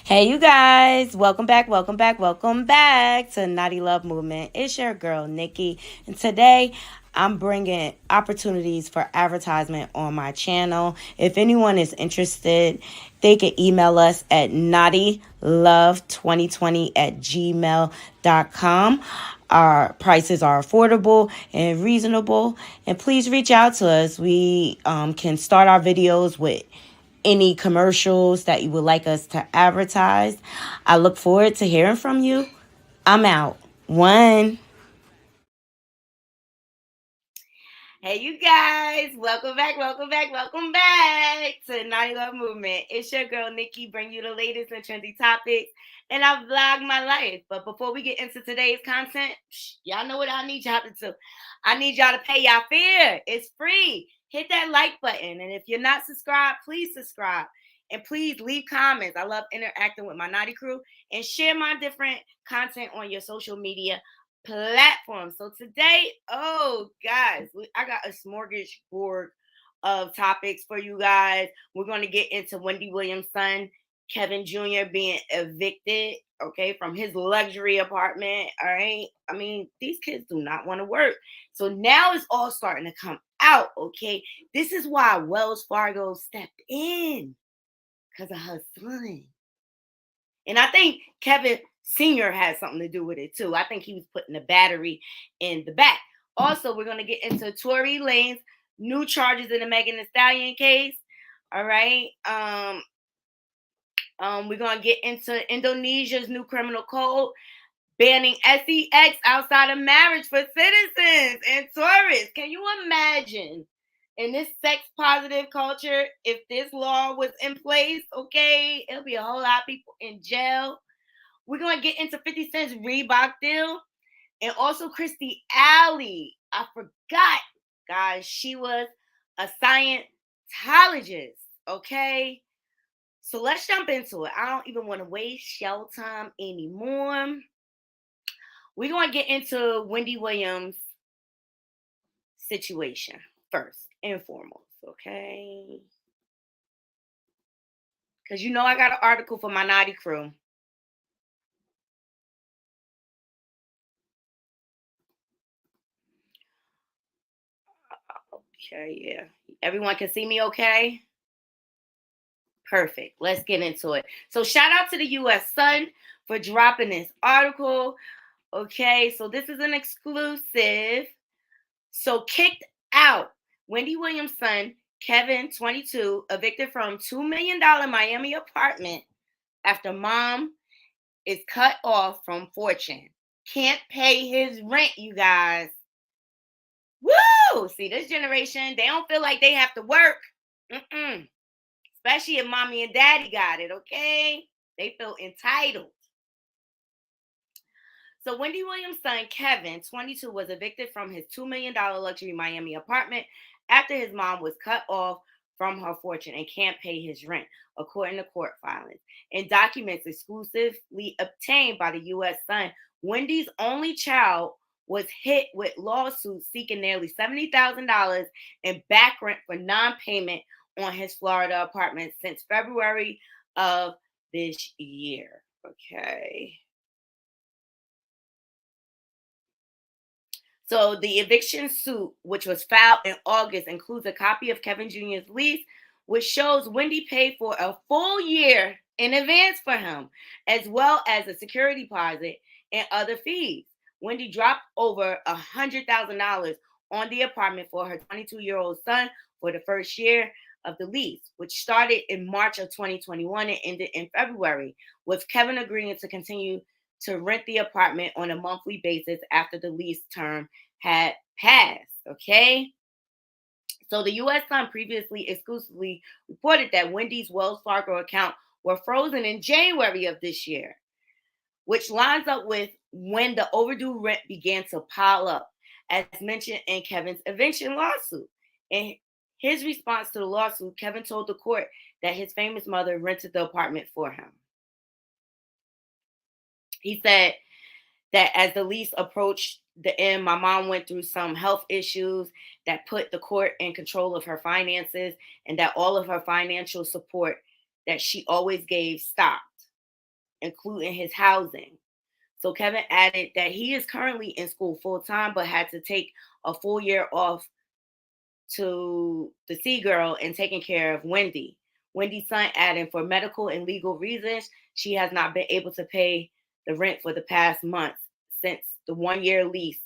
Hey, you guys, welcome back to Naughty Love Movement. It's your girl, Nikki, and today I'm bringing opportunities for advertisement on my channel. If anyone is interested, they can email us at naughtylove2020@gmail.com. Our prices are affordable and reasonable, and please reach out to us. We can start our videos with any commercials that you would like us to advertise. I look forward to hearing from you. I'm out. One. Hey, you guys. Welcome back to Naughty Love Movement. It's your girl, Nikki, bring you the latest and trendy topics, and I vlog my life. But before we get into today's content, y'all know what I need y'all to do. I need y'all to pay y'all fare. It's free. Hit that like button. And if you're not subscribed, please subscribe. And please leave comments. I love interacting with my Naughty crew. And share my different content on your social media platform. So today, oh guys, I got a smorgasbord of topics for you guys. We're going to get into Wendy Williams' son, Kevin Jr., being evicted, okay, from his luxury apartment. All right. I mean, these kids do not want to work. So now it's all starting to come out, okay? This is why Wells Fargo stepped in because of her son. And I think Kevin Sr. has something to do with it too. I think he was putting the battery in the back. Also, we're going to get into Tory Lanez new charges in the Megan Thee Stallion case. All right. We're going to get into Indonesia's new criminal code banning sex outside of marriage for citizens and tourists. Can you imagine in this sex positive culture if this law was in place? Okay, it'll be a whole lot of people in jail. We're going to get into 50 Cent's Reebok deal and also Christy Alley. I forgot, guys, she was a Scientologist, okay? So let's jump into it. I don't even want to waste your time anymore. We're going to get into Wendy Williams' situation first and foremost, okay? Because you know I got an article for my Naughty crew. Okay, yeah. Everyone can see me okay? Perfect. Let's get into it. So shout out to the U.S. Sun for dropping this article. Okay, so this is an exclusive. So kicked out. Wendy Williams' son, Kevin, 22, evicted from $2 million Miami apartment after mom is cut off from fortune. Can't pay his rent, you guys. Woo! See, this generation, they don't feel like they have to work. Especially if mommy and daddy got it, okay? They feel entitled. So Wendy Williams' son, Kevin, 22, was evicted from his $2 million luxury Miami apartment after his mom was cut off from her fortune and can't pay his rent, according to court filings. In documents exclusively obtained by the U.S. Sun, Wendy's only child was hit with lawsuits seeking nearly $70,000 in back rent for non-payment on his Florida apartment since February of this year. Okay. So the eviction suit, which was filed in August, includes a copy of Kevin Jr.'s lease, which shows Wendy paid for a full year in advance for him, as well as a security deposit and other fees. Wendy dropped over $100,000 on the apartment for her 22-year-old son for the first year of the lease, which started in March of 2021 and ended in February, with Kevin agreeing to continue to rent the apartment on a monthly basis after the lease term had passed. Okay. So the U.S. Sun previously exclusively reported that Wendy's Wells Fargo account were frozen in January of this year, which lines up with when the overdue rent began to pile up, as mentioned in Kevin's eviction lawsuit. In his response to the lawsuit, Kevin told the court that his famous mother rented the apartment for him. He said that as the lease approached the end, my mom went through some health issues that put the court in control of her finances, and that all of her financial support that she always gave stopped. including his housing. So Kevin added that he is currently in school full time, but had to take a full year off to the Sea Girl and taking care of Wendy. Wendy's son adding, for medical and legal reasons, she has not been able to pay the rent for the past months since the 1 year lease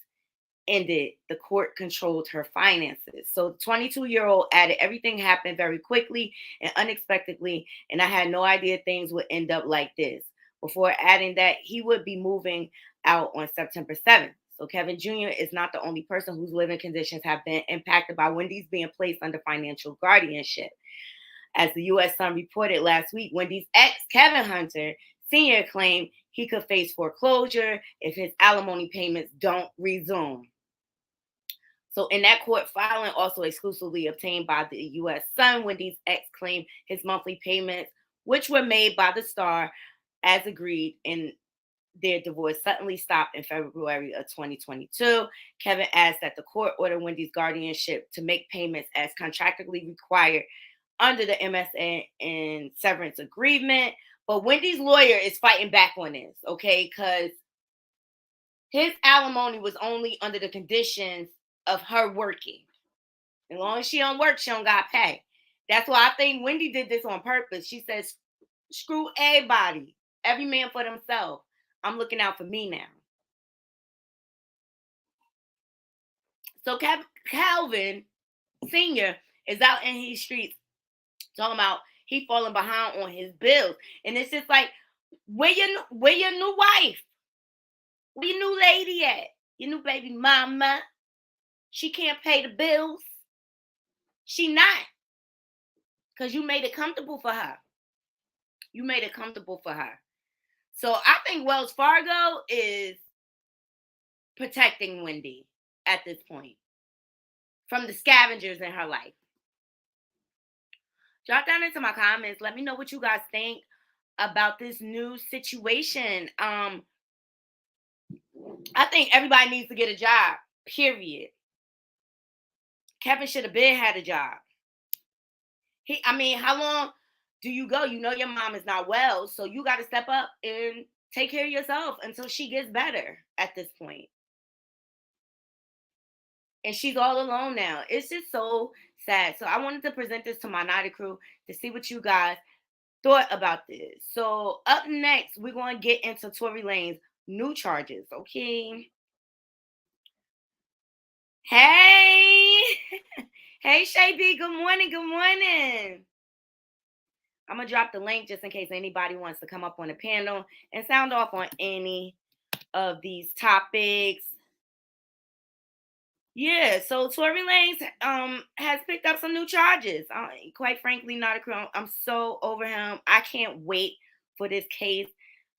ended. The court controlled her finances. So the 22-year-old added, everything happened very quickly and unexpectedly, and I had no idea things would end up like this. Before adding that he would be moving out on September 7th. So Kevin Jr. is not the only person whose living conditions have been impacted by Wendy's being placed under financial guardianship. As the U.S. Sun reported last week, Wendy's ex, Kevin Hunter Sr., claimed he could face foreclosure if his alimony payments don't resume. So in that court filing, also exclusively obtained by the U.S. Sun, Wendy's ex claimed his monthly payments, which were made by the star as agreed in their divorce, suddenly stopped in February of 2022. Kevin asked that the court order Wendy's guardianship to make payments as contractually required under the MSA and severance agreement. But Wendy's lawyer is fighting back on this, okay? Because his alimony was only under the conditions of her working. As long as she don't work, she don't got pay. That's why I think Wendy did this on purpose. She says, screw everybody, every man for themselves. I'm looking out for me now. So Calvin Sr. is out in these streets talking about he falling behind on his bills. And it's just like, where your new wife? Where your new lady at? Your new baby mama? She can't pay the bills. She not. Because you made it comfortable for her. You made it comfortable for her. So I think Wells Fargo is protecting Wendy at this point from the scavengers in her life. Drop down into my comments. Let me know what you guys think about this new situation. I think everybody needs to get a job, period. Kevin should have been had a job. How long do you go? You know your mom is not well, so you got to step up and take care of yourself until she gets better at this point. And she's all alone now. It's just so sad. So I wanted to present this to my Naughty crew to see what you guys thought about this. So up next, we're going to get into Tory Lanez new charges, okay? Hey! Hey, Shay B, good morning, good morning. I'm going to drop the link just in case anybody wants to come up on the panel and sound off on any of these topics. Yeah, so Tory Lanez has picked up some new charges. Quite frankly, not a crime. I'm so over him. I can't wait for this case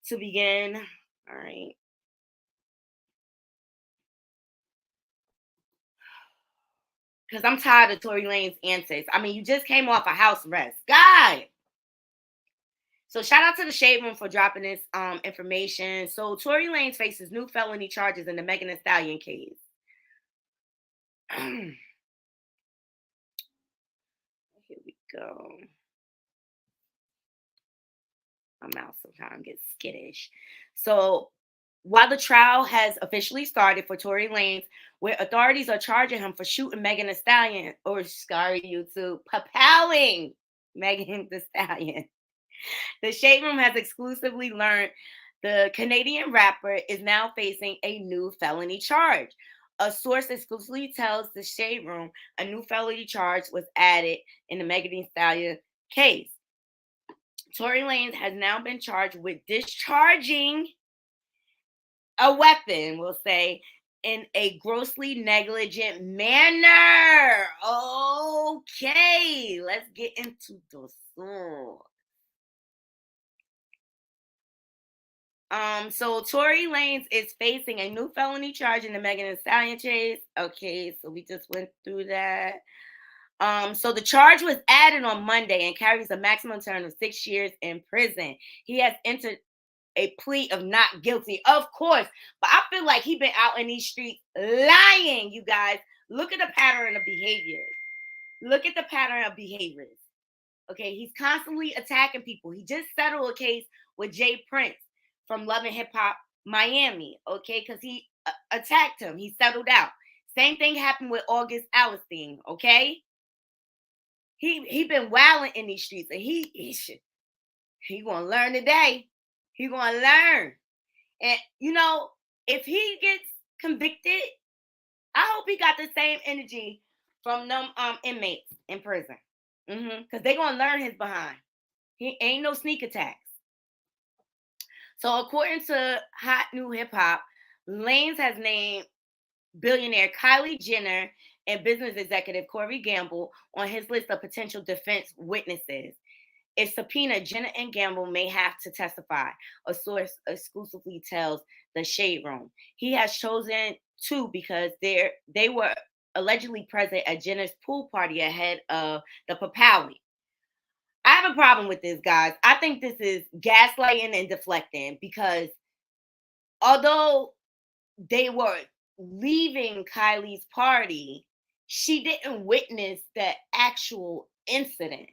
to begin. All right. Because I'm tired of Tory Lanez antics. You just came off a house arrest. God! So shout out to the Shade Room for dropping this information. So Tory Lanez faces new felony charges in the Megan Thee Stallion case. Here we go. My mouth sometimes gets skittish. So while the trial has officially started for Tory Lanez, where authorities are charging him for shooting Megan Thee Stallion, or sorry, YouTube, propelling Megan Thee Stallion. The Shade Room has exclusively learned the Canadian rapper is now facing a new felony charge. A source exclusively tells the Shade Room a new felony charge was added in the Megan Thee Stallion case. Tory Lanez has now been charged with discharging a weapon, we'll say, in a grossly negligent manner. Okay, let's get into the song. So Tory Lanez is facing a new felony charge in the Megan Thee Stallion case. Okay, so we just went through that. So the charge was added on Monday and carries a maximum term of 6 years in prison. He has entered a plea of not guilty, of course, but I feel like he's been out in these streets lying, you guys. Look at the pattern of behaviors. Look at the pattern of behaviors. Okay, he's constantly attacking people. He just settled a case with Jay Prince. from Love and Hip Hop Miami, okay? Because he attacked him. He settled out. Same thing happened with August Allenstein, okay? He been wilding in these streets, and he gonna learn today. He gonna learn, and if he gets convicted, I hope he got the same energy from them inmates in prison, because they gonna learn his behind. He ain't no sneak attacks. So according to Hot New Hip Hop, Lanez has named billionaire Kylie Jenner and business executive Corey Gamble on his list of potential defense witnesses. If subpoenaed, Jenner and Gamble may have to testify, a source exclusively tells the Shade Room. He has chosen two because they were allegedly present at Jenner's pool party ahead of the Papawi. I have a problem with this, guys. I think this is gaslighting and deflecting, because although they were leaving Kylie's party, she didn't witness the actual incident.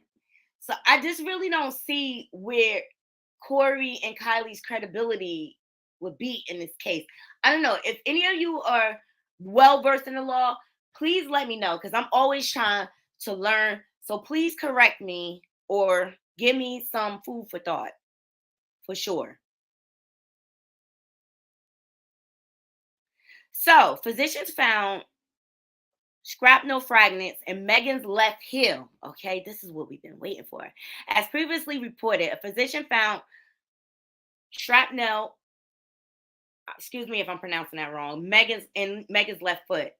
So I just really don't see where Corey and Kylie's credibility would be in this case. I don't know. If any of you are well versed in the law, please let me know, because I'm always trying to learn. So please correct me or give me some food for thought, for sure. So physicians found shrapnel fragments in Megan's left heel. Okay, this is what we've been waiting for. As previously reported, a physician found shrapnel, excuse me if I'm pronouncing that wrong, Megan's left foot.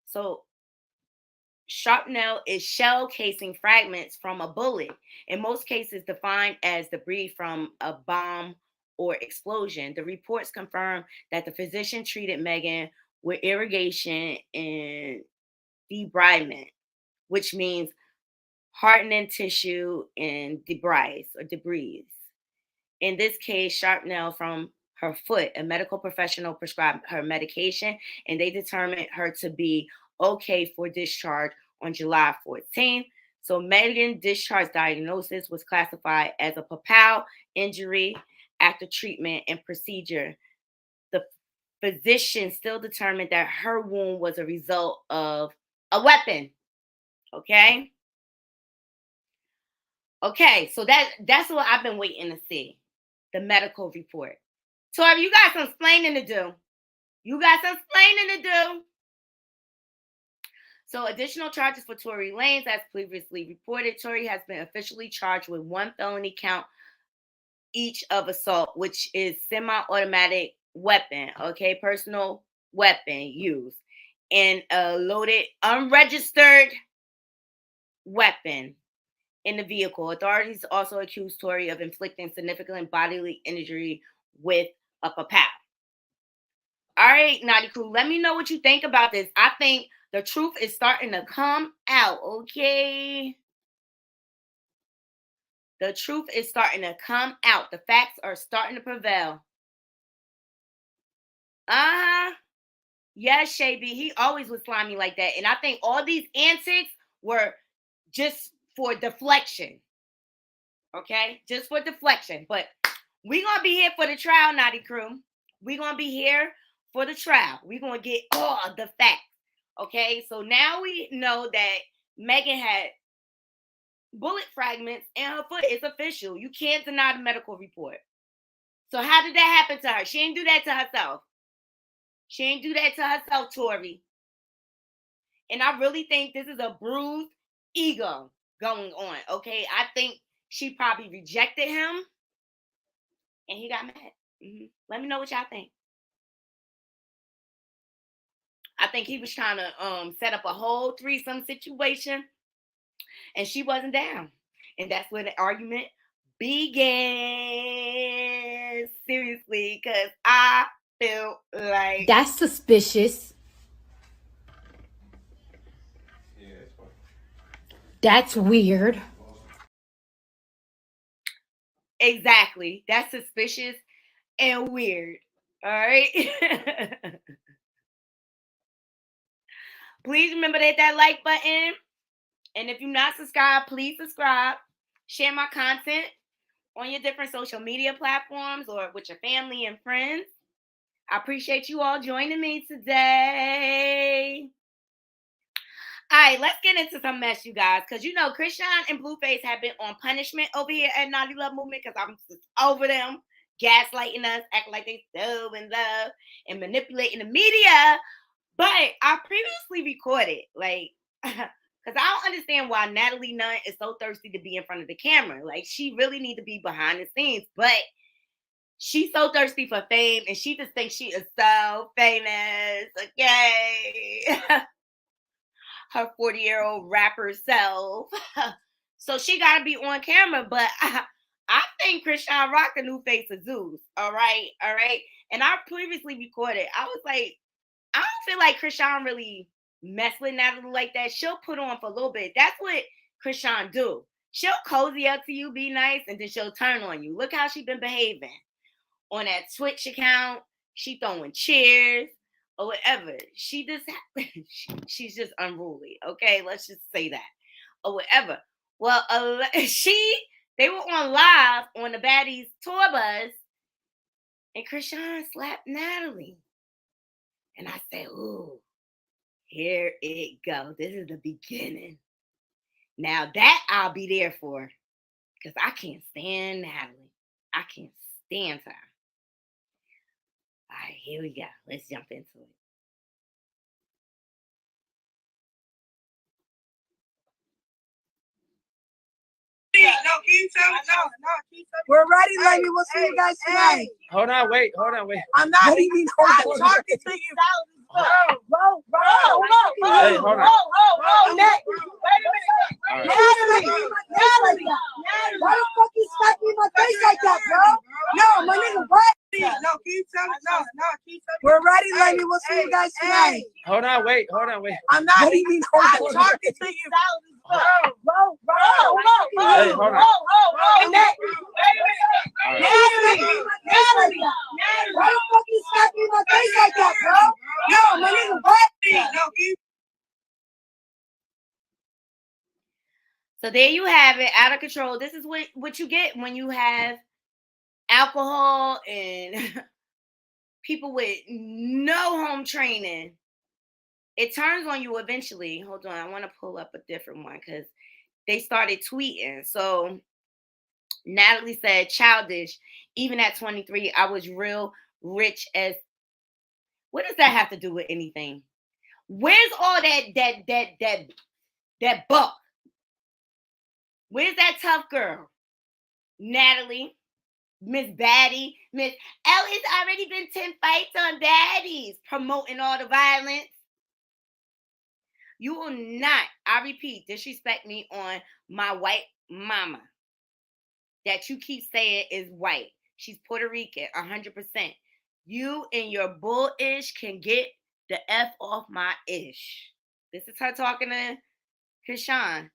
So shrapnel is shell casing fragments from a bullet, in most cases defined as debris from a bomb or explosion. The reports confirm that the physician treated Megan with irrigation and debridement, which means hardening tissue and debris. In this case, shrapnel from her foot. A medical professional prescribed her medication, and they determined her to be okay for discharge on July 14th. So Megan's discharge diagnosis was classified as a Papal injury after treatment and procedure. The physician still determined that her wound was a result of a weapon. Okay. Okay, so that's what I've been waiting to see. The medical report. Tory, you got some explaining to do. You got some explaining to do. So additional charges for Tory Lanez, as previously reported. Tory has been officially charged with one felony count each of assault, which is semi-automatic weapon, okay, personal weapon use, and a loaded, unregistered weapon in the vehicle. Authorities also accused Tory of inflicting significant bodily injury with a Papal. All right, Naughty Crew, let me know what you think about this. I think the truth is starting to come out, okay? The truth is starting to come out. The facts are starting to prevail. Uh-huh. Yes, Shay B. He always was slimy like that. And I think all these antics were just for deflection. Okay? Just for deflection. But we're going to be here for the trial, Naughty Crew. We're going to be here for the trial. We're going to get all the facts. Okay? So now we know that Megan had bullet fragments in her foot. It's official. You can't deny the medical report. So how did that happen to her? She didn't do that to herself. She didn't do that to herself, Tory. And I really think this is a bruised ego going on, okay? I think she probably rejected him and he got mad. Let me know what y'all think. I think he was trying to set up a whole threesome situation and she wasn't down. And that's where the argument began. Seriously, because I feel like that's suspicious. That's weird. Exactly. That's suspicious and weird. All right. Please remember to hit that like button. And if you're not subscribed, please subscribe. Share my content. on your different social media platforms or with your family and friends. I appreciate you all joining me today. All right, let's get into some mess, you guys, because you know Chrisean and Blueface have been on punishment over here at Naughty Love Movement because I'm just over them gaslighting us, acting like they so in love and manipulating the media. But I previously recorded, like, because I don't understand why Natalie Nunn is so thirsty to be in front of the camera. Like, she really need to be behind the scenes, but she's so thirsty for fame, and she just thinks she is so famous. Okay. Her 40-year-old rapper self. So she got to be on camera. But I think Chrisean rocked the new face of Zeus. All right. And I previously recorded. I was like, I don't feel like Chrisean really mess with Natalie like that. She'll put on for a little bit. That's what Chrisean do. She'll cozy up to you, be nice, and then she'll turn on you. Look how she been behaving on that Twitch account. She throwing cheers or whatever. She just she's just unruly. Okay, let's just say that or whatever. Well, they were on live on the Baddies tour bus, and Chrisean slapped Natalie, and I said, "Ooh, here it goes. This is the beginning. Now that I'll be there for, because I can't stand Natalie. I can't stand her." All right, here we go. Let's jump into it. We're ready, lady. We'll see you guys tonight. Hold on, wait. I'm not even talking to you. Bro. Hey, hold on. Natalie. Why the fuck you slapping me in my face like that, bro? No, my nigga, what? We're ready, lady. We'll see you guys tonight. Hold on, wait. I'm not even talking to you. Bro. Hey, hold on. Natalie. Why the fuck you slapping me in my face like that, bro? No, my nigga, what? So there you have it, out of control. This is what you get when you have alcohol and people with no home training. It turns on you eventually. Hold on, I want to pull up a different one because they started tweeting. So Natalie said, "Childish. Even at 23, I was real rich as." What does that have to do with anything? Where's all that buck? Where's that tough girl? Natalie, Miss Baddie, Miss Ellie's already been 10 fights on Baddies, promoting all the violence. You will not, I repeat, disrespect me on my white mama that you keep saying is white. She's Puerto Rican, 100%. You and your bullish can get the F off my ish. This is her talking to Chrisean.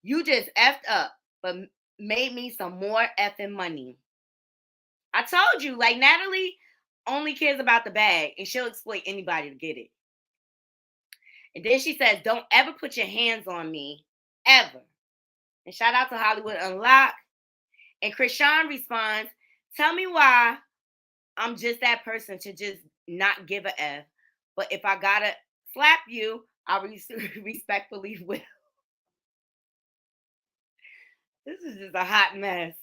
You just effed up, but made me some more effing money. I told you, like, Natalie only cares about the bag, and she'll exploit anybody to get it. And then she says, "Don't ever put your hands on me, ever." And shout out to Hollywood Unlocked. And Chrisean responds, "Tell me why I'm just that person to just not give a F. But if I gotta slap you, I respectfully will." This is just a hot mess.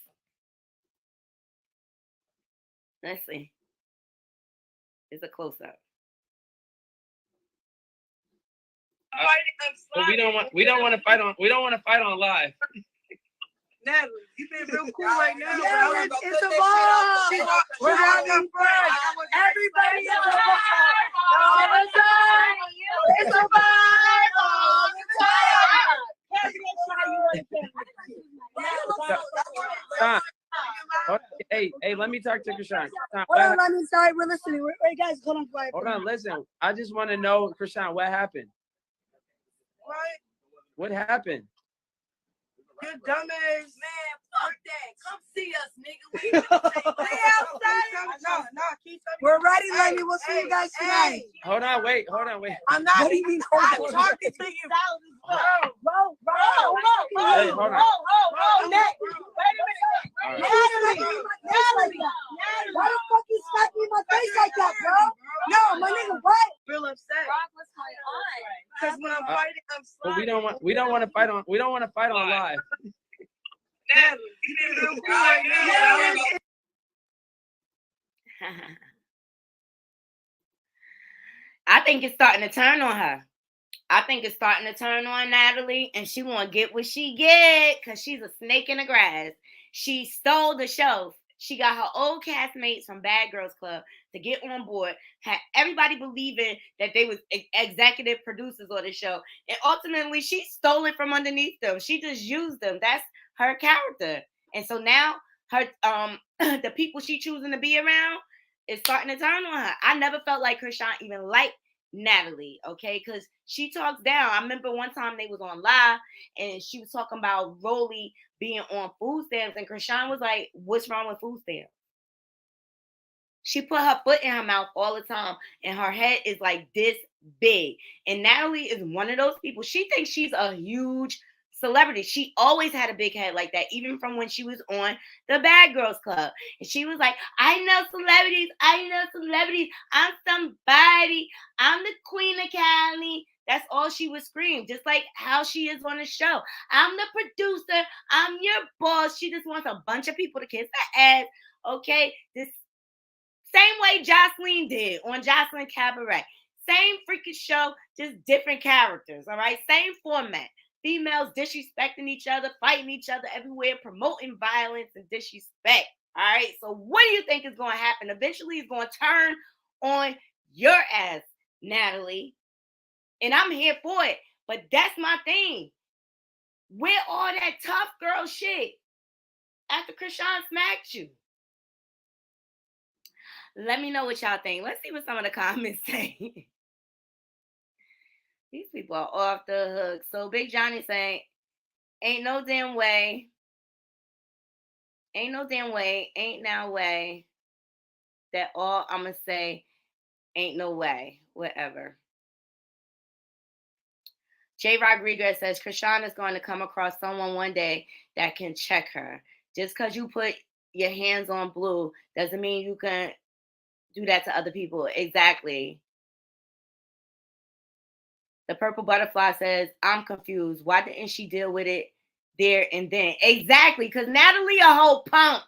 Let's see. It's a close-up. But we don't want to fight on live. Natalie, you've been real cool right now. Yeah, it's a vibe. We're having fun. Everybody is a vibe all the time. It's a vibe all the time. Hey, let me talk to Chrisean. Hold on, let me start. We're listening. Wait, guys, hold on. Hold on, listen. I just want to know, Chrisean, what happened? What happened? You dumbass. Man, fuck that. Come see us, nigga. We outside. We're ready, lady. We'll see you guys tonight. Hold on, wait. I'm not even talking to you. Bro. Hey, hold on. Natalie. We don't want to fight on. We don't want to fight on live. Natalie, you been real cool right now. I think it's starting to turn on her. I think it's starting to turn on Natalie, and she want to get what she get because she's a snake in the grass. She stole the show. She got her old castmates from Bad Girls Club to get on board, had everybody believing that they was executive producers of the show, and ultimately she stole it from underneath them. She just used them. That's her character, and so now her the people she choosing to be around is starting to turn on her. I never felt like Chrisean even liked Natalie, okay, because she talks down. I remember one time they was on live and she was talking about Rolly being on food stamps, and Chrisean was like, "What's wrong with food stamps?" She put her foot in her mouth all the time, and her head is like this big. And Natalie is one of those people. She thinks she's a huge celebrity. She always had a big head like that, even from when she was on the Bad Girls Club. And she was like, "I know celebrities. I know celebrities. I'm somebody. I'm the queen of Cali." That's all she would scream, just like how she is on the show. "I'm the producer. I'm your boss." She just wants a bunch of people to kiss her ass. Okay, this same way Jocelyn did on Jocelyn Cabaret. Same freaking show, just different characters. All right, same format. Females disrespecting each other, fighting each other everywhere, promoting violence and disrespect. All right, so what do you think is going to happen? Eventually, it's going to turn on your ass, Natalie. And I'm here for it. But that's my thing. Where all that tough girl shit after Chrisean smacked you? Let me know what y'all think. Let's see what some of the comments say. These people are off the hook. So Big Johnny saying, ain't no damn way, ain't now way that all I'm going to say, ain't no way, whatever. Jay Rodriguez says, Chrisean is going to come across someone one day that can check her. Just because you put your hands on Blue doesn't mean you can do that to other people. Exactly. The Purple Butterfly says, I'm confused. Why didn't she deal with it there and then? Exactly, because Natalie a whole punk.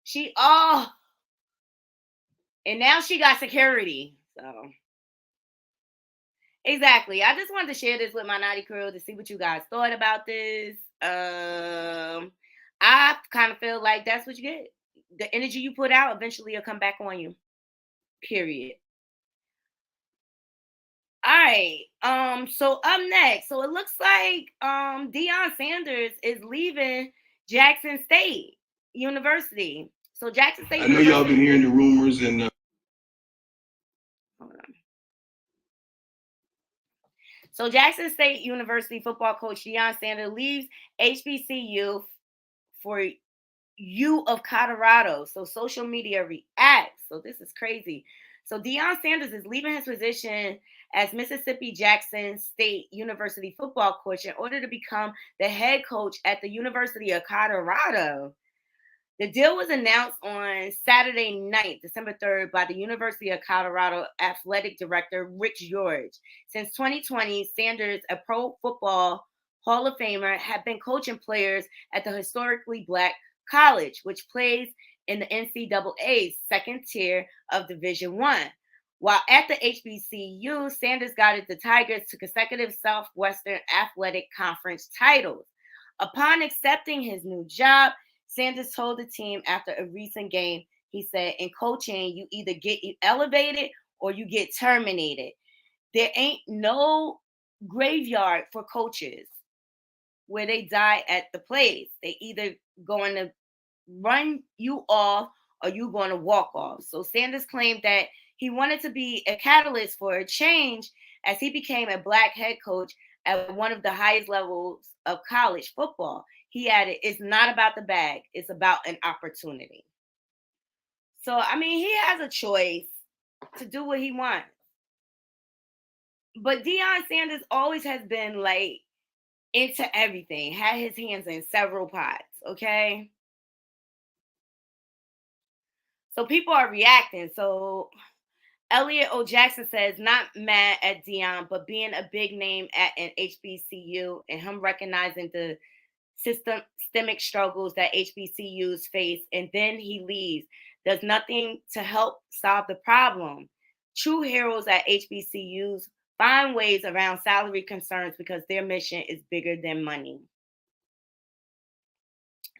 She and now she got security. So exactly. I just wanted to share this with my naughty crew to see what you guys thought about this. I kind of feel like that's what you get. The energy you put out eventually will come back on you. Period. All right. So up next, so it looks like Deion Sanders is leaving Jackson State University. So Jackson State. I know y'all been hearing the rumors and. Hold on. So Jackson State University football coach Deion Sanders leaves HBCU for U of Colorado. So social media reacts. So this is crazy. So Deion Sanders is leaving his position as Mississippi Jackson State University football coach in order to become the head coach at the University of Colorado. The deal was announced on Saturday night, December 3rd, by the University of Colorado athletic director, Rich George. Since 2020, Sanders, a pro football Hall of Famer, had been coaching players at the historically Black college, which plays in the NCAA's second tier of Division I. While at the HBCU, Sanders guided the Tigers to consecutive Southwestern Athletic Conference titles. Upon accepting his new job, Sanders told the team after a recent game, he said, in coaching, you either get elevated or you get terminated. There ain't no graveyard for coaches where they die at the place. They either going to run you off or you going to walk off. So Sanders claimed that he wanted to be a catalyst for a change as he became a Black head coach at one of the highest levels of college football. He added, it's not about the bag. It's about an opportunity. So, I mean, he has a choice to do what he wants. But Deion Sanders always has been like into everything, had his hands in several pots, okay? So people are reacting. So Elliot O. Jackson says, not mad at Dion, but being a big name at an HBCU and him recognizing the systemic struggles that HBCUs face, and then he leaves, does nothing to help solve the problem. True heroes at HBCUs find ways around salary concerns because their mission is bigger than money.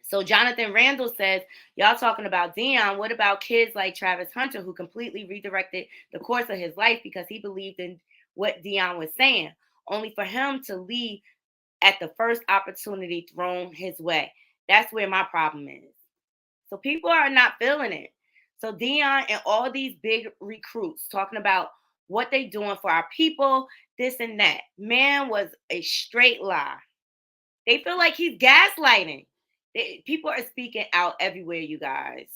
So Jonathan Randall says, y'all talking about Dion. What about kids like Travis Hunter, who completely redirected the course of his life because he believed in what Dion was saying, only for him to leave at the first opportunity thrown his way? That's where my problem is. So people are not feeling it. So Dion and all these big recruits talking about what they doing for our people, this and that. Man was a straight lie. They feel like he's gaslighting. People are speaking out everywhere, you guys.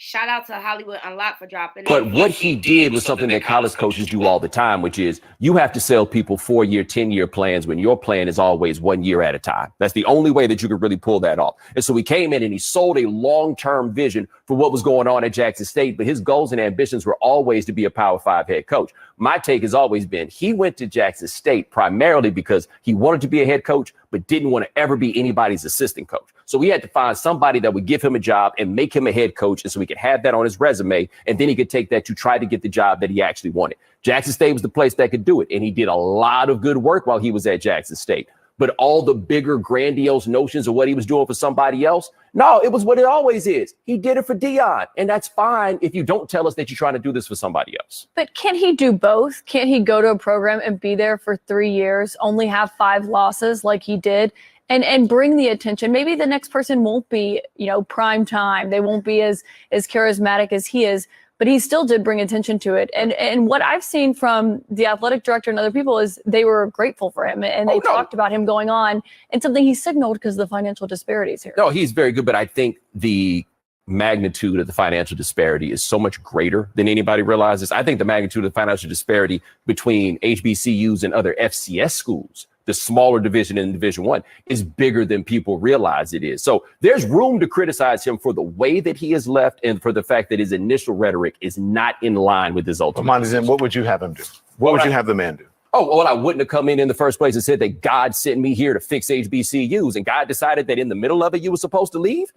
Shout out to Hollywood Unlocked for dropping it. But what he did was something that college coaches do all the time, which is you have to sell people 4-year, 10-year plans when your plan is always 1 year at a time. That's the only way that you could really pull that off. And so he came in and he sold a long-term vision for what was going on at Jackson State, but his goals and ambitions were always to be a Power 5 head coach. My take has always been he went to Jackson State primarily because he wanted to be a head coach, but didn't want to ever be anybody's assistant coach. So we had to find somebody that would give him a job and make him a head coach, and so he could have that on his resume, and then he could take that to try to get the job that he actually wanted. Jackson State was the place that could do it, and he did a lot of good work while he was at Jackson State. But all the bigger, grandiose notions of what he was doing for somebody else, no, it was what it always is. He did it for Dion, and that's fine if you don't tell us that you're trying to do this for somebody else. But can he do both? Can't he go to a program and be there for 3 years, only have 5 losses like he did, and bring the attention? Maybe the next person won't be, prime time. They won't be as charismatic as he is, but he still did bring attention to it. And what I've seen from the athletic director and other people is they were grateful for him, and they talked about him going on, and something he signaled because of the financial disparities here. No, he's very good, but I think the magnitude of the financial disparity is so much greater than anybody realizes. I think the magnitude of the financial disparity between HBCUs and other FCS schools, the smaller division in Division I, is bigger than people realize it is. So there's room to criticize him for the way that he has left and for the fact that his initial rhetoric is not in line with his ultimate. What would you have him do? What would you have the man do? Oh, well, I wouldn't have come in the first place and said that God sent me here to fix HBCUs, and God decided that in the middle of it, you were supposed to leave.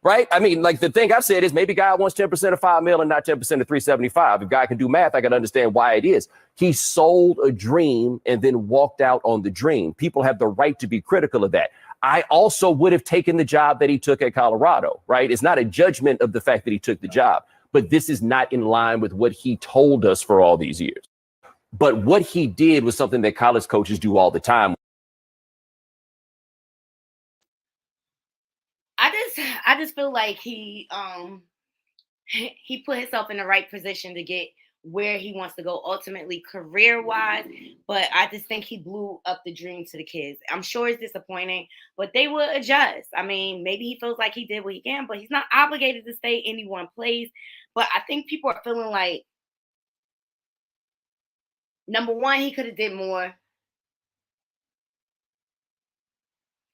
Right? I mean, like, the thing I've said is maybe God wants 10% of $5 million and not 10% of 375. If God can do math, I can understand why it is. He sold a dream and then walked out on the dream. People have the right to be critical of that. I also would have taken the job that he took at Colorado, right? It's not a judgment of the fact that he took the job, but this is not in line with what he told us for all these years. But what he did was something that college coaches do all the time. I just feel like he put himself in the right position to get where he wants to go ultimately career-wise, but I just think he blew up the dream to the kids. I'm sure it's disappointing, but they will adjust. I mean, maybe he feels like he did what he can, but he's not obligated to stay in any one place. But I think people are feeling like, number one, he could have did more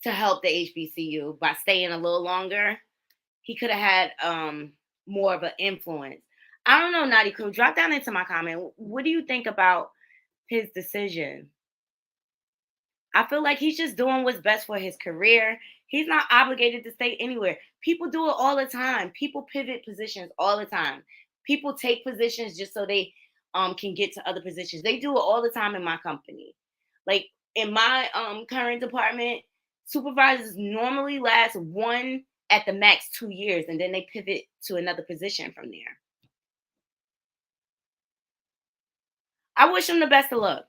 to help the HBCU by staying a little longer. He could have had more of an influence. I don't know, Naughty Crew. Drop down into my comment. What do you think about his decision? I feel like he's just doing what's best for his career. He's not obligated to stay anywhere. People do it all the time. People pivot positions all the time. People take positions just so they can get to other positions. They do it all the time in my company. Like in my current department, supervisors normally last 1 at the max 2 years, and then they pivot to another position from there. I wish him the best of luck.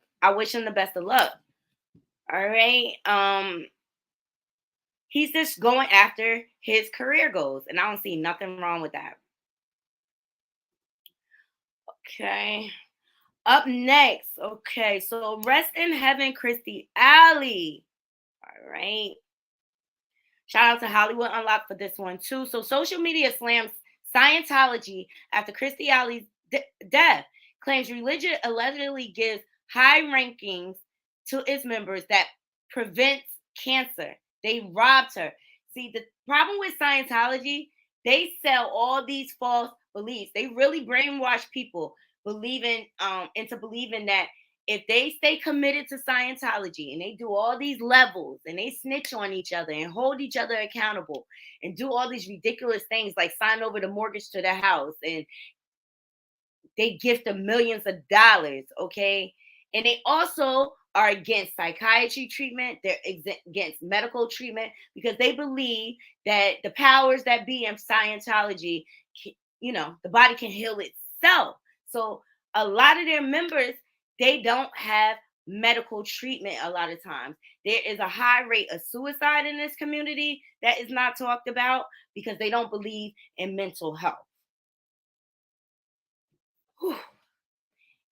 All right. He's just going after his career goals, and I don't see nothing wrong with that. Okay. Up next. Okay. So rest in heaven, Christy Alley. All right. Shout out to Hollywood Unlocked for this one too. So social media slams Scientology after Christy Alley's death. Claims religion allegedly gives high rankings to its members that prevents cancer. They robbed her. See, the problem with Scientology They sell all these false beliefs. They really brainwash people believing into believing that if they stay committed to Scientology and they do all these levels and they snitch on each other and hold each other accountable and do all these ridiculous things like sign over the mortgage to their house and they gift them millions of dollars, okay? And they also are against psychiatry treatment. They're against medical treatment because they believe that the powers that be in Scientology, the body can heal itself. So a lot of their members, they don't have medical treatment a lot of times. There is a high rate of suicide in this community that is not talked about because they don't believe in mental health. Whew.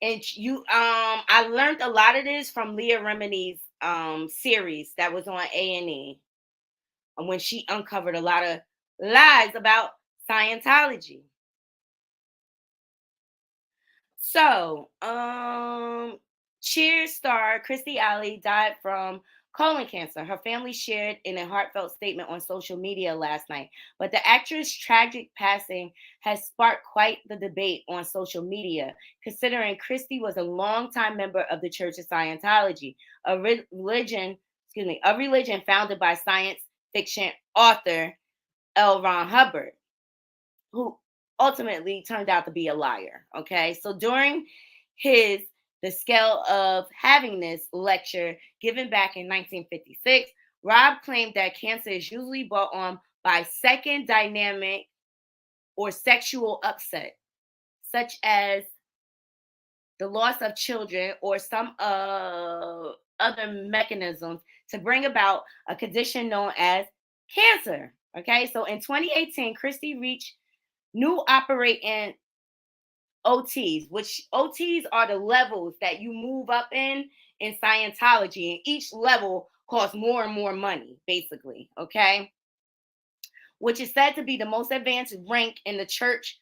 And I learned a lot of this from Leah Remini's series that was on A&E, when she uncovered a lot of lies about Scientology. So, Cheers star Kirstie Alley died from colon cancer. Her family shared in a heartfelt statement on social media last night. But the actress' tragic passing has sparked quite the debate on social media, considering Kirstie was a longtime member of the Church of Scientology, a religion founded by science fiction author L. Ron Hubbard, who ultimately turned out to be a liar. Okay, so during the Scale of Happiness lecture given back in 1956, Rob claimed that cancer is usually brought on by second dynamic or sexual upset, such as the loss of children or some other mechanisms to bring about a condition known as cancer. Okay, so in 2018, Kirstie reached new operating OTs, which OTs are the levels that you move up in Scientology, and each level costs more and more money, basically, okay? Which is said to be the most advanced rank in the church,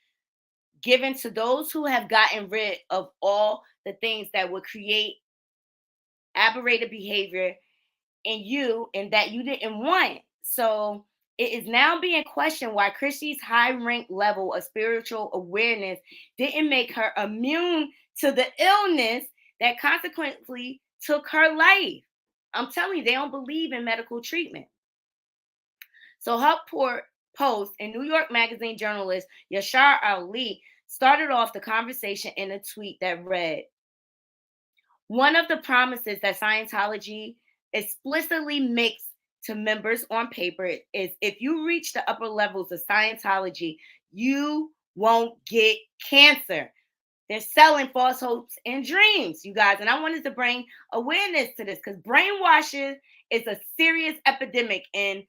given to those who have gotten rid of all the things that would create aberrated behavior in you and that you didn't want. So it is now being questioned why Kirstie's high rank level of spiritual awareness didn't make her immune to the illness that consequently took her life. I'm telling you, they don't believe in medical treatment. So her post and New York Magazine journalist Yashar Ali started off the conversation in a tweet that read, "One of the promises that Scientology explicitly makes to members on paper is if you reach the upper levels of Scientology, you won't get cancer." They're selling false hopes and dreams, you guys. And I wanted to bring awareness to this because brainwashing is a serious epidemic in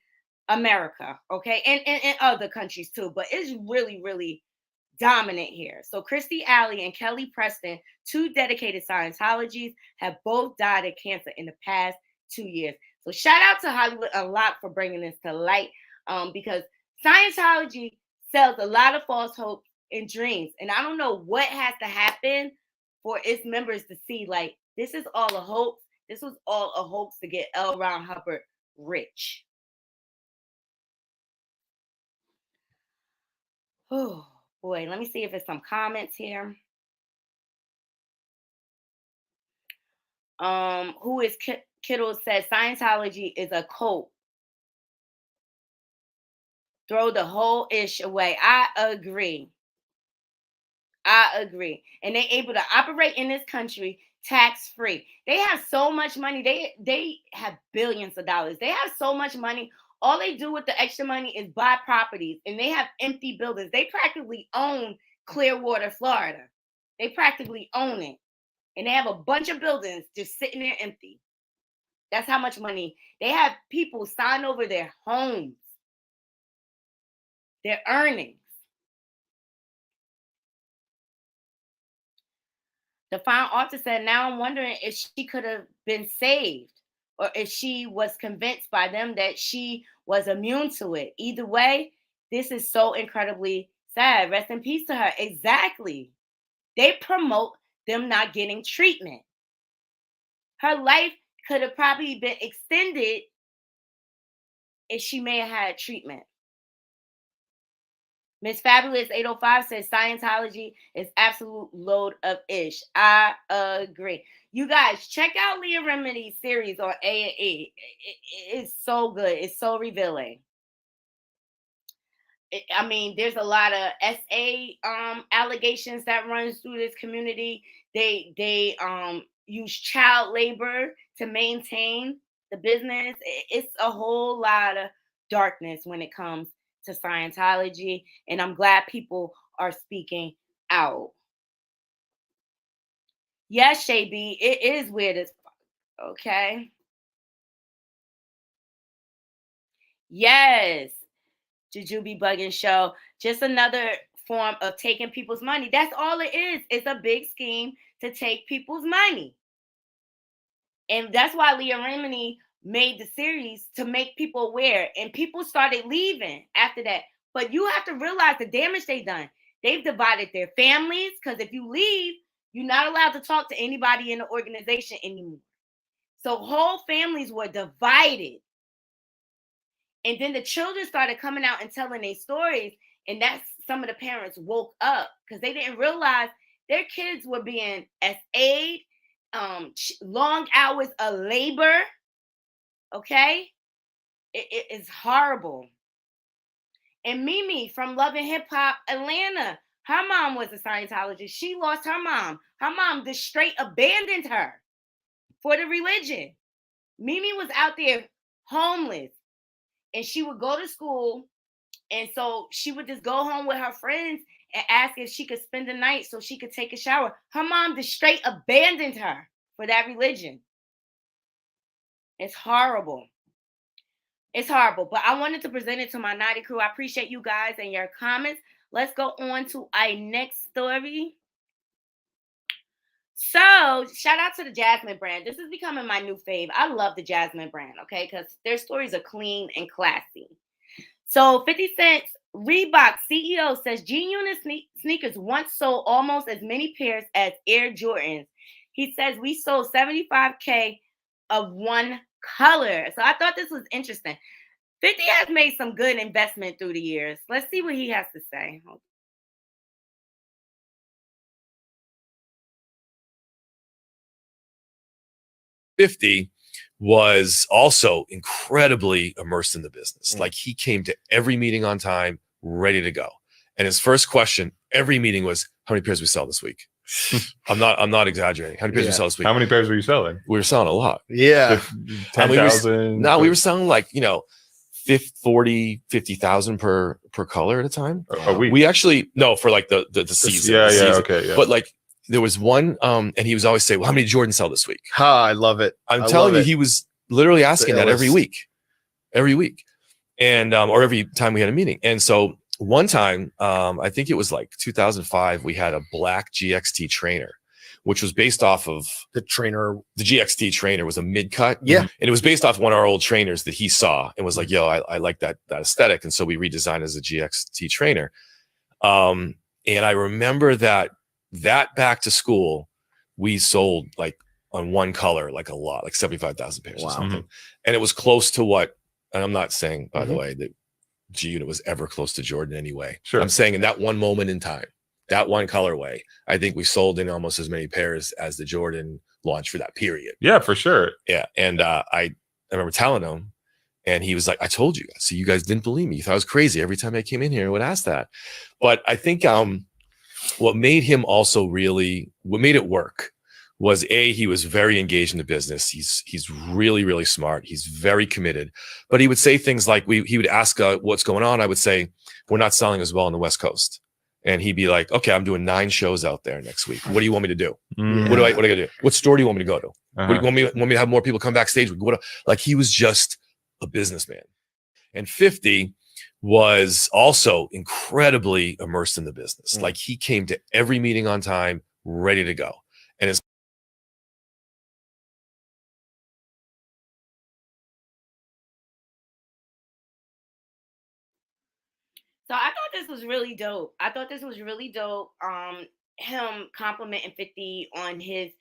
America, okay? And in other countries too, but it's really, really dominant here. So Kirstie Alley and Kelly Preston, two dedicated Scientologists, have both died of cancer in the past 2 years. So shout out to Hollywood a lot for bringing this to light, because Scientology sells a lot of false hopes and dreams. And I don't know what has to happen for its members to see, like, this is all a hoax. This was all a hoax to get L. Ron Hubbard rich. Oh boy, let me see if there's some comments here. Who is Kittle says Scientology is a cult. Throw the whole ish away. I agree. And they're able to operate in this country tax-free. They have so much money. They have billions of dollars. They have so much money. All they do with the extra money is buy properties, and they have empty buildings. They practically own Clearwater, Florida. They practically own it. And they have a bunch of buildings just sitting there empty. That's how much money. They have people sign over their homes, their earnings. The final author said, now I'm wondering if she could have been saved or if she was convinced by them that she was immune to it. Either way, this is so incredibly sad. Rest in peace to her. Exactly. They promote them not getting treatment. Her life could have probably been extended if she may have had treatment. Miss Fabulous 805 says Scientology is absolute load of ish. I agree. You guys, check out Leah Remini's series on A&E. It's so good. It's so revealing. I mean, there's a lot of SA allegations that runs through this community. They use child labor to maintain the business. It's a whole lot of darkness when it comes to Scientology, and I'm glad people are speaking out. Yes, Shay-B, it is weird as fuck. Okay. Yes. Jujubee Bugging Show. Just another form of taking people's money. That's all it is. It's a big scheme to take people's money. And that's why Leah Remini made the series, to make people aware. And people started leaving after that. But you have to realize the damage they've done. They've divided their families, because if you leave, you're not allowed to talk to anybody in the organization anymore. So whole families were divided. And then the children started coming out and telling their stories. And that's some of the parents woke up, because they didn't realize their kids were being SA'd, long hours of labor. Okay? It is horrible. And Mimi from Love and Hip Hop Atlanta, her mom was a Scientologist. She lost her mom. Her mom just straight abandoned her for the religion. Mimi was out there homeless. And she would go to school, and so she would just go home with her friends and ask if she could spend the night so she could take a shower. Her mom just straight abandoned her for that religion. It's horrible. It's horrible. But I wanted to present it to my Naughty crew. I appreciate you guys and your comments. Let's go on to our next story. So, shout out to the Jasmine brand. This is becoming my new fave. I love the Jasmine brand, okay? Because their stories are clean and classy. So, 50 Cent's Reebok CEO says G-Unit sneakers once sold almost as many pairs as Air Jordans. He says we sold 75K of one color. So, I thought this was interesting. 50 has made some good investment through the years. Let's see what he has to say. 50 was also incredibly immersed in the business. Like, he came to every meeting on time, ready to go. And his first question every meeting was, how many pairs we sell this week? I'm not exaggerating. How many pairs we sell this week? How many pairs were you selling? We were selling a lot. Yeah. 10,000. No, we were selling like, 40, 50,000 per color at a time. A week. We actually, no, for like the season. Yeah, the season. okay. Yeah. But like, there was one, and he was always say, well, how many did Jordan sell this week? I love it. I'm telling you, he was literally asking that every week. And, or every time we had a meeting. And so one time, I think it was like 2005, we had a black GXT trainer, which was based off of the trainer. The GXT trainer was a mid cut. Yeah. And it was based off one of our old trainers that he saw and was like, yo, I like that aesthetic. And so we redesigned as a GXT trainer. And I remember that back to school, we sold like on one color, like a lot, like 75,000 pairs or something. And it was close to what, and I'm not saying, by the way, that G-Unit was ever close to Jordan anyway. Sure. I'm saying in that one moment in time, that one colorway, I think we sold in almost as many pairs as the Jordan launch for that period. Yeah, for sure. Yeah. And I remember telling him, and he was like, I told you guys. So you guys didn't believe me. You thought I was crazy. Every time I came in here, I would ask that. But I think what made him also what made it work was he was very engaged in the business. He's really, really smart. He's very committed, but he would say things like, he would ask what's going on. I would say, we're not selling as well on the West Coast. And he'd be like, okay, I'm doing 9 shows out there next week. What do you want me to do? What do I gotta do? What store do you want me to go to? What do you want me to have more people come backstage? Like, he was just a businessman. And 50 was also incredibly immersed in the business. Like, he came to every meeting on time, ready to go. And his So I thought this was really dope. Him complimenting 50 on his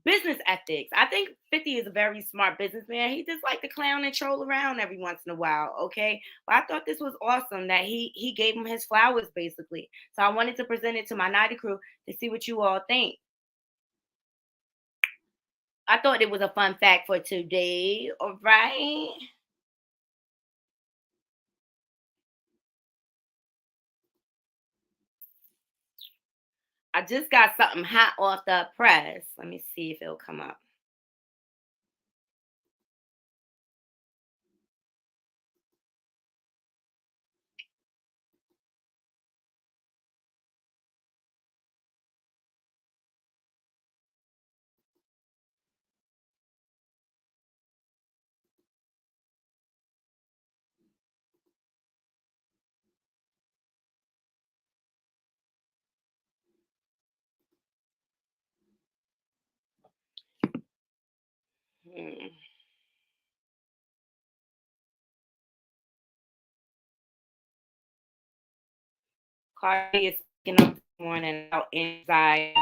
business ethics. I think 50 is a very smart businessman. He just like to clown and troll around every once in a while, okay? But I thought this was awesome that he gave him his flowers, basically. So I wanted to present it to my Naughty crew to see what you all think. I thought it was a fun fact for today, all right? I just got something hot off the press. Let me see if it'll come up. Cardi is speaking up this morning about anxiety.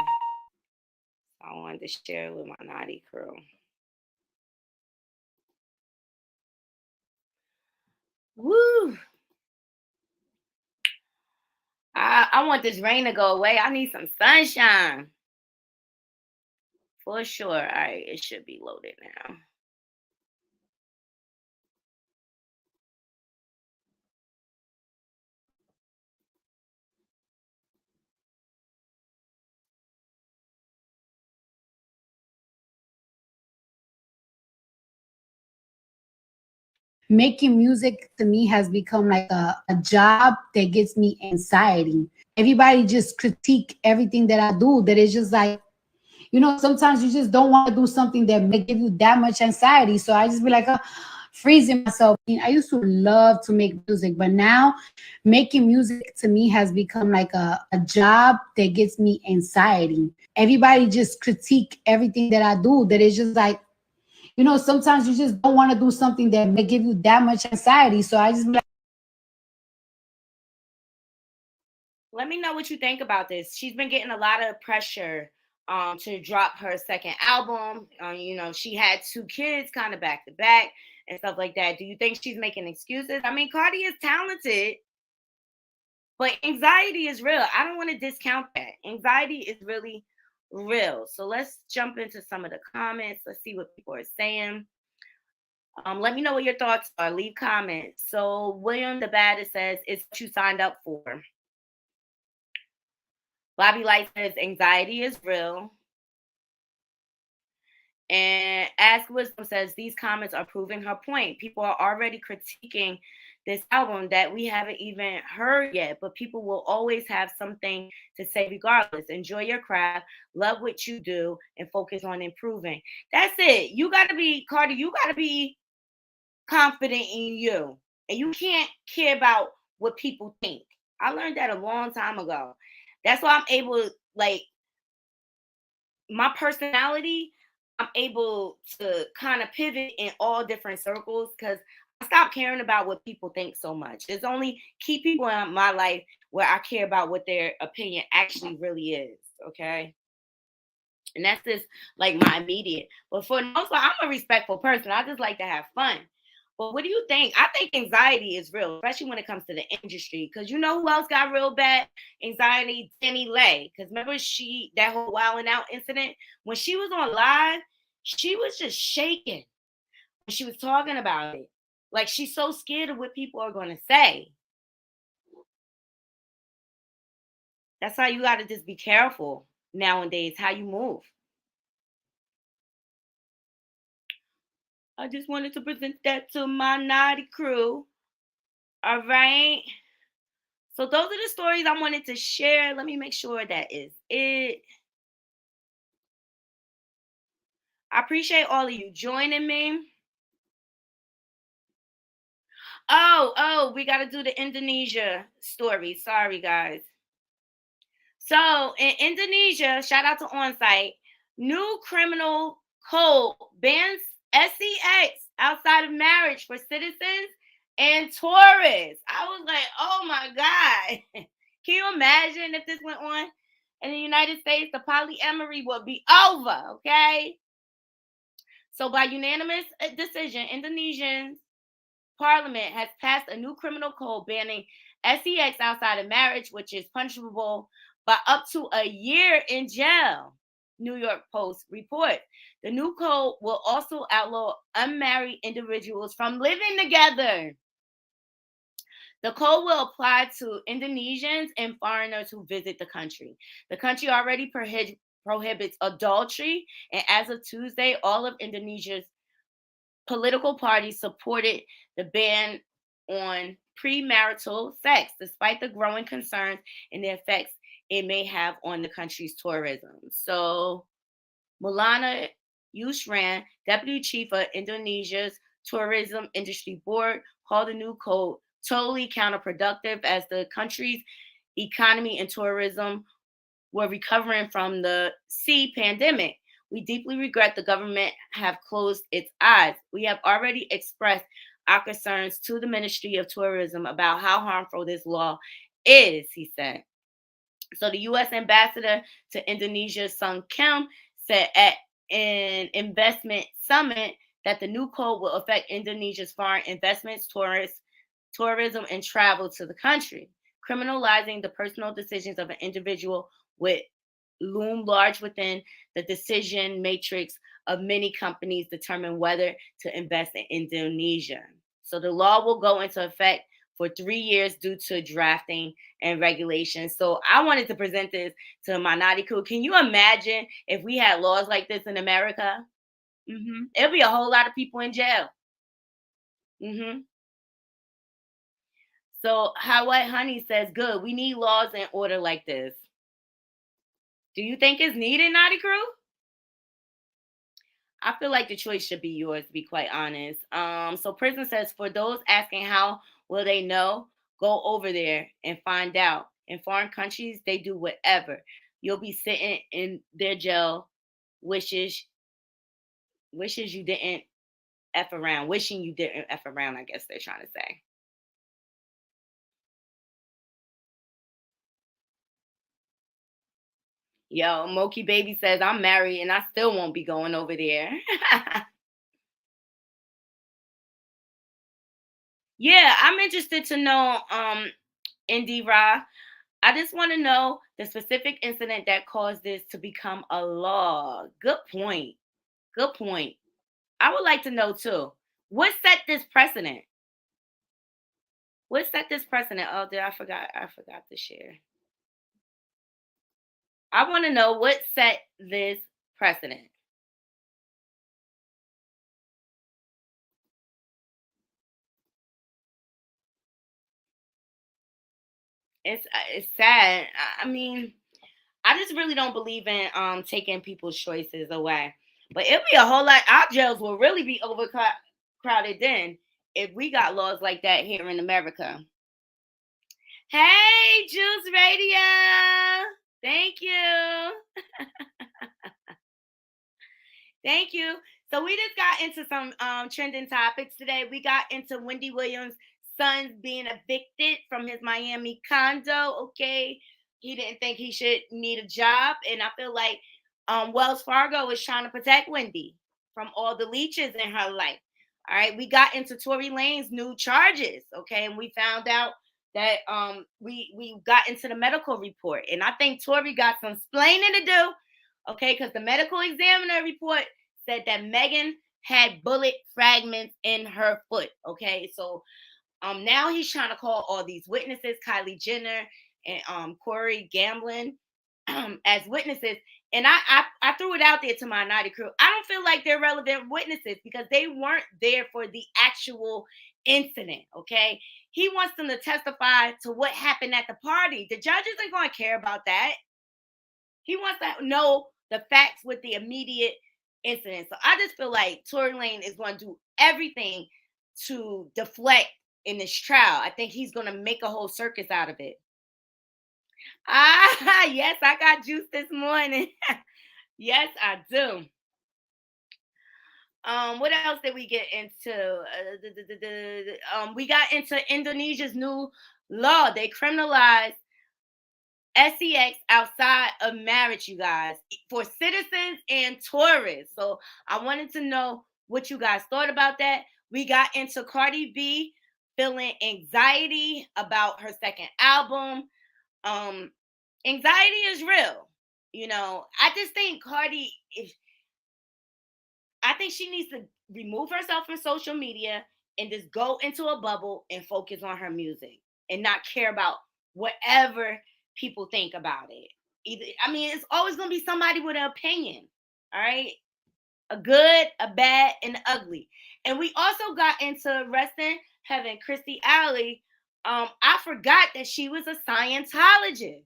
I wanted to share with my Naughty crew. Woo! I want this rain to go away. I need some sunshine. For sure. All right, it should be loaded now. Making music to me has become like a job that gives me anxiety. Everybody just critique everything that I do, that it's just like, sometimes you just don't want to do something that may give you that much anxiety. So I just be like, freezing myself. I used to love to make music, but now making music to me has become like a job that gives me anxiety. Everybody just critique everything that I do, that it's just like, sometimes you just don't want to do something that may give you that much anxiety. So I just be like, let me know what you think about this. She's been getting a lot of pressure to drop her second album. She had 2 kids kind of back to back and stuff like that. Do you think she's making excuses? I mean, Cardi is talented, but anxiety is real. I don't want to discount that. Anxiety is really real. So let's jump into some of the comments. Let's see what people are saying. Let me know what your thoughts are. Leave comments. So William the Baddest says, it's what you signed up for. Bobby Light says, anxiety is real. And Ask Wisdom says, these comments are proving her point. People are already critiquing this album that we haven't even heard yet, but people will always have something to say regardless. Enjoy your craft, love what you do, and focus on improving. That's it. You got to be, Cardi, you got to be confident in you. And you can't care about what people think. I learned that a long time ago. That's why I'm able, like, my personality, I'm able to kind of pivot in all different circles because I stopped caring about what people think so much. There's only key people in my life where I care about what their opinion actually really is, okay? And that's just like my immediate. But for the most part, I'm a respectful person. I just like to have fun. But what do you think? I think anxiety is real, especially when it comes to the industry. Because you know who else got real bad anxiety? Danny Lay. Because remember that whole wilding out incident? When she was on live, she was just shaking when she was talking about it. Like she's so scared of what people are going to say. That's how you got to just be careful nowadays, how you move. I just wanted to present that to my Naughty crew. All right. So those are the stories I wanted to share. Let me make sure that is it. I appreciate all of you joining me. Oh, we got to do the Indonesia story. Sorry, guys. So in Indonesia, shout out to Onsite, new criminal code bans sex outside of marriage for citizens and tourists. I was like, oh my God. Can you imagine if this went on? In the United States, the polyamory will be over, okay? So by unanimous decision, Indonesian parliament has passed a new criminal code banning sex outside of marriage, which is punishable by up to a year in jail. New York Post report. The new code will also outlaw unmarried individuals from living together. The code will apply to Indonesians and foreigners who visit the country. The country already prohibits adultery, and as of Tuesday, all of Indonesia's political parties supported the ban on premarital sex, despite the growing concerns and the effects it may have on the country's tourism. So, Maulana Yusran, deputy chief of Indonesia's tourism industry board, called the new code totally counterproductive as the country's economy and tourism were recovering from the pandemic. We deeply regret the government have closed its eyes. We have already expressed our concerns to the Ministry of Tourism about how harmful this law is, he said. So the U.S. ambassador to Indonesia, Sung Kim, said at an investment summit that the new code will affect Indonesia's foreign investments, tourism, and travel to the country. Criminalizing the personal decisions of an individual would loom large within the decision matrix of many companies determine whether to invest in Indonesia. So the law will go into effect for 3 years due to drafting and regulation. So I wanted to present this to my Naughty crew. Can you imagine if we had laws like this in America? It'll be a whole lot of people in jail. So How White Honey says, good, we need laws in order like this. Do you think it's needed, Naughty crew? I feel like the choice should be yours, to be quite honest. So Prison says, for those asking how will they know, go over there and find out. In foreign countries, they do whatever. You'll be sitting in their jail, wishes you didn't F around. Wishing you didn't F around, I guess they're trying to say. Yo, Moki Baby says, I'm married and I still won't be going over there. Yeah, I'm interested to know, Indy Ra. I just want to know the specific incident that caused this to become a law. Good point. Good point. I would like to know too. What set this precedent? What set this precedent? Oh, I forgot to share. I want to know what set this precedent. It's sad. I mean, I just really don't believe in taking people's choices away. But it'll be a whole lot. Our jails will really be overcrowded then if we got laws like that here in America. Hey, Juice Radio. Thank you. Thank you. So we just got into some trending topics today. We got into Wendy Williams' son's being evicted from his Miami condo. Okay. He didn't think he should need a job. And I feel like Wells Fargo is trying to protect Wendy from all the leeches in her life. All right. We got into Tory Lanez new charges. Okay. And we found out that we got into the medical report. And I think Tory got some explaining to do. Okay. Because the medical examiner report said that Megan had bullet fragments in her foot. Okay. So now he's trying to call all these witnesses, Kylie Jenner and Corey Gamblin, as witnesses. And I threw it out there to my Naughty crew. I don't feel like they're relevant witnesses because they weren't there for the actual incident, okay? He wants them to testify to what happened at the party. The judge isn't going to care about that. He wants to know the facts with the immediate incident. So I just feel like Tory Lanez is going to do everything to deflect in this trial. I think he's going to make a whole circus out of it. Yes, I got juice this morning. Yes, I do. What else did we get into? We got into Indonesia's new law. They criminalized sex outside of marriage, you guys, for citizens and tourists. So I wanted to know what you guys thought about that. We got into Cardi B feeling anxiety about her second album. Anxiety is real. You know, I just think Cardi, I think she needs to remove herself from social media and just go into a bubble and focus on her music and not care about whatever people think about it. It's always going to be somebody with an opinion. All right. A good, a bad, and ugly. And we also got into Rest in Heaven, Chrissy Alley. I forgot that she was a Scientologist.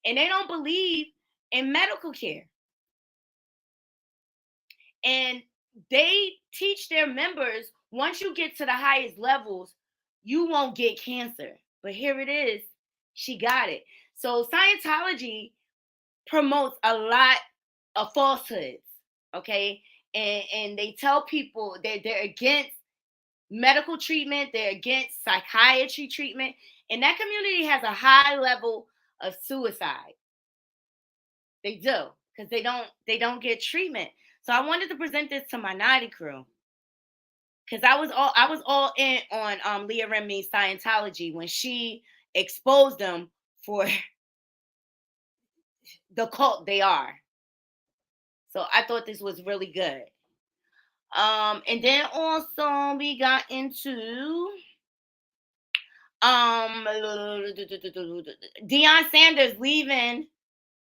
And they don't believe in medical care. And they teach their members, once you get to the highest levels, you won't get cancer. But here it is. She got it. So Scientology promotes a lot of falsehoods. Okay. And they tell people that they're against medical treatment. They're against psychiatry treatment. And that community has a high level of suicide. They do. Because they don't get treatment. So I wanted to present this to my Naughty crew. Because I was all in on Leah Remini's Scientology when she exposed them for the cult they are. So I thought this was really good. And then also we got into Deion Sanders leaving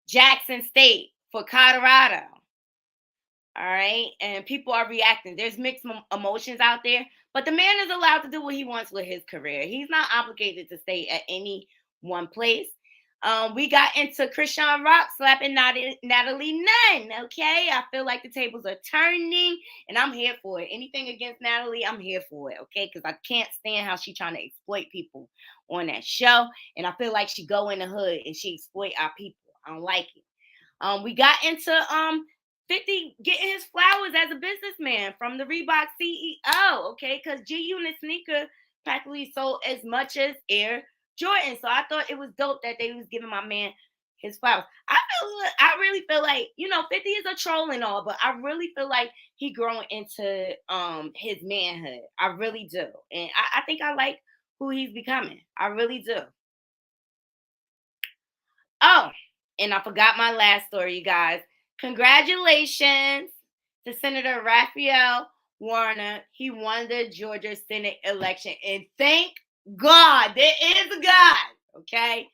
Jackson State for Colorado. All right. And people are reacting. There's mixed emotions out there. But the man is allowed to do what he wants with his career. He's not obligated to stay at any one place. We got into Chrisean Rock slapping Natalie Nunn. Okay. I feel like the tables are turning. And I'm here for it. Anything against Natalie, I'm here for it. Okay. Because I can't stand how she's trying to exploit people on that show. And I feel like she go in the hood and she exploit our people. I don't like it. We got into 50 getting his flowers as a businessman from the Reebok CEO, okay? Because G-Unit sneaker practically sold as much as Air Jordan. So I thought it was dope that they was giving my man his flowers. I really feel like, 50 is a troll and all, but I really feel like he growing into his manhood. I really do. And I think I like who he's becoming. I really do. Oh, and I forgot my last story, you guys. Congratulations to Senator Raphael Warner. He won the Georgia Senate election. And thank God there is a God, okay?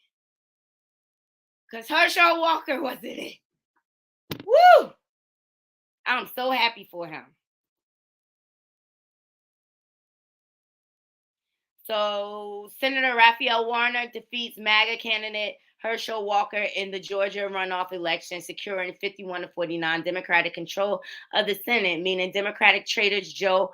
Because Herschel Walker wasn't it. Woo! I'm so happy for him. So Senator Raphael Warner defeats MAGA candidate Herschel Walker in the Georgia runoff election, securing 51-49 Democratic control of the Senate, meaning Democratic traitors Joe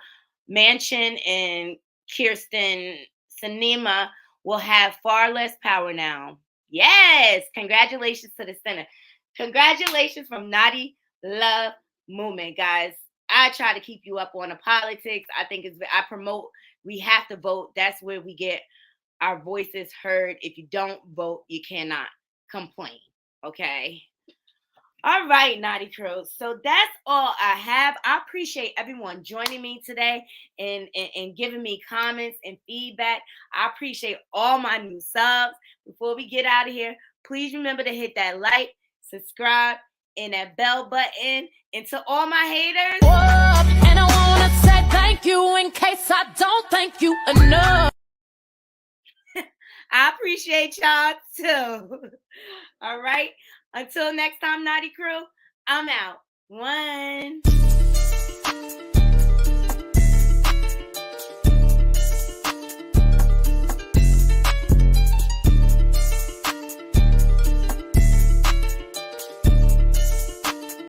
Manchin and Kirsten Sinema will have far less power now. Yes! Congratulations to the Senate. Congratulations from Naughty Love Movement, guys. I try to keep you up on the politics. I promote we have to vote. That's where we get our voices heard. If you don't vote, you cannot complain. Okay. All right, Naughty Crew. So that's all I have. I appreciate everyone joining me today and giving me comments and feedback. I appreciate all my new subs. Before we get out of here, please remember to hit that like, subscribe, and that bell button. And to all my haters. Whoa, and I want to say thank you in case I don't thank you enough. I appreciate y'all too. All right. Until next time, Naughty Crew, I'm out. 1.